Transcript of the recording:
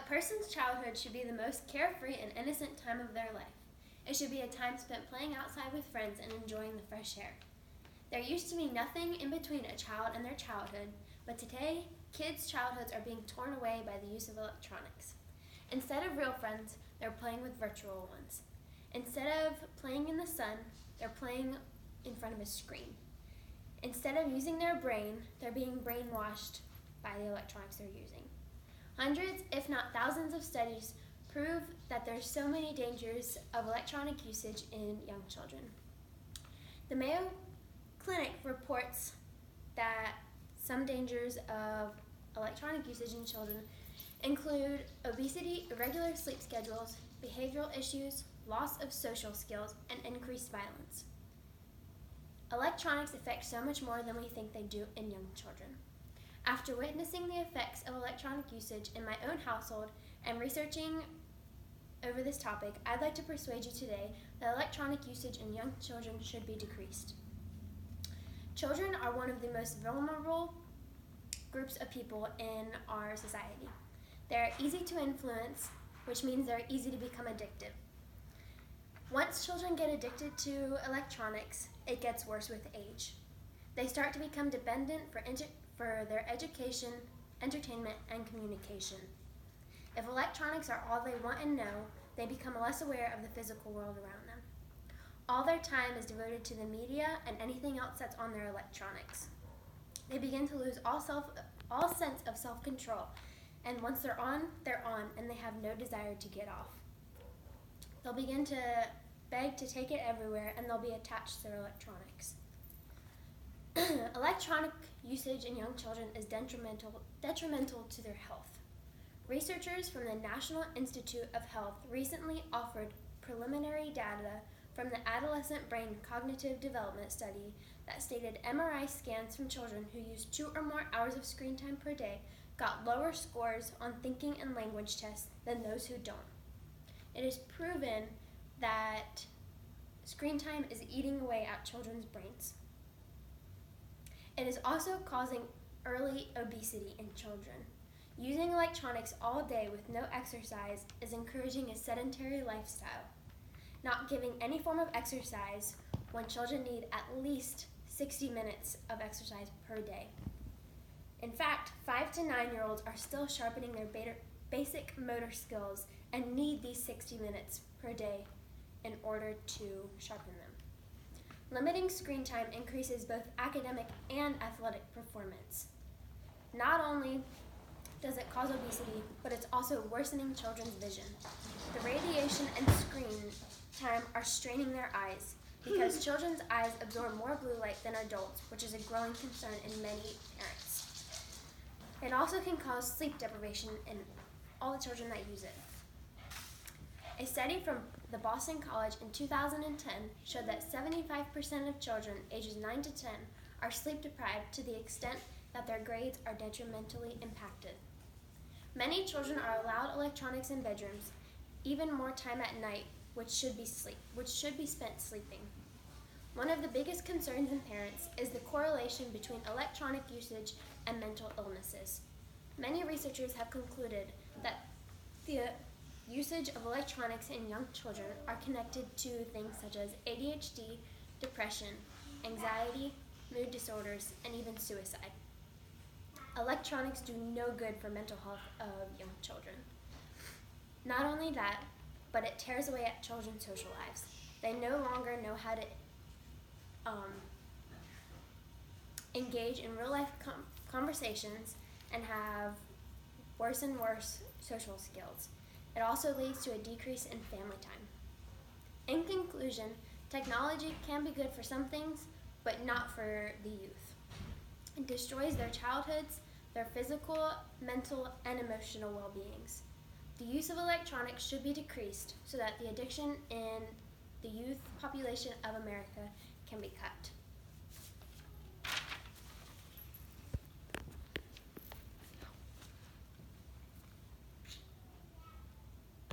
person's childhood should be the most carefree and innocent time of their life. It should be a time spent playing outside with friends and enjoying the fresh air. There used to be nothing in between a child and their childhood, but today, kids' childhoods are being torn away by the use of electronics. Instead of real friends, they're playing with virtual ones. Instead of playing in the sun, they're playing in front of a screen. Instead of using their brain, they're being brainwashed by the electronics they're using. Hundreds, if not thousands of studies prove that there's so many dangers of electronic usage in young children. The Mayo Clinic reports that some dangers of electronic usage in children include obesity, irregular sleep schedules, behavioral issues, loss of social skills, and increased violence. Electronics affect so much more than we think they do in young children. After witnessing the effects of electronic usage in my own household and researching over this topic, I'd like to persuade you today that electronic usage in young children should be decreased. Children are one of the most vulnerable groups of people in our society. They're easy to influence, which means they're easy to become addictive. Once children get addicted to electronics, it gets worse with age. They start to become dependent for their education, entertainment, and communication. If electronics are all they want and know, they become less aware of the physical world around them. All their time is devoted to the media and anything else that's on their electronics. They begin to lose all sense of self-control, and once they're on, and they have no desire to get off. They'll begin to beg to take it everywhere, and they'll be attached to their electronics. Electronic usage in young children is detrimental to their health. Researchers from the National Institute of Health recently offered preliminary data from the Adolescent Brain Cognitive Development Study that stated MRI scans from children who used 2 or more hours of screen time per day got lower scores on thinking and language tests than those who don't. It is proven that screen time is eating away at children's brains. It is also causing early obesity in children. Using electronics all day with no exercise is encouraging a sedentary lifestyle, not giving any form of exercise when children need at least 60 minutes of exercise per day. In fact, 5 to 9-year-olds are still sharpening their basic motor skills and need these 60 minutes per day in order to sharpen them. Limiting screen time increases both academic and athletic performance. Not only does it cause obesity, but it's also worsening children's vision. The radiation and screen time are straining their eyes because children's eyes absorb more blue light than adults, which is a growing concern in many parents. It also can cause sleep deprivation in all the children that use it. A study from the Boston College in 2010 showed that 75% of children ages 9 to 10 are sleep deprived to the extent that their grades are detrimentally impacted. Many children are allowed electronics in bedrooms, even more time at night, which should be spent sleeping. One of the biggest concerns in parents is the correlation between electronic usage and mental illnesses. Many researchers have concluded that the usage of electronics in young children are connected to things such as ADHD, depression, anxiety, mood disorders, and even suicide. Electronics do no good for mental health of young children. Not only that, but it tears away at children's social lives. They no longer know how to engage in real life conversations and have worse and worse social skills. It also leads to a decrease in family time. In conclusion, technology can be good for some things, but not for the youth. It destroys their childhoods, their physical, mental, and emotional well-beings. The use of electronics should be decreased so that the addiction in the youth population of America can be cut.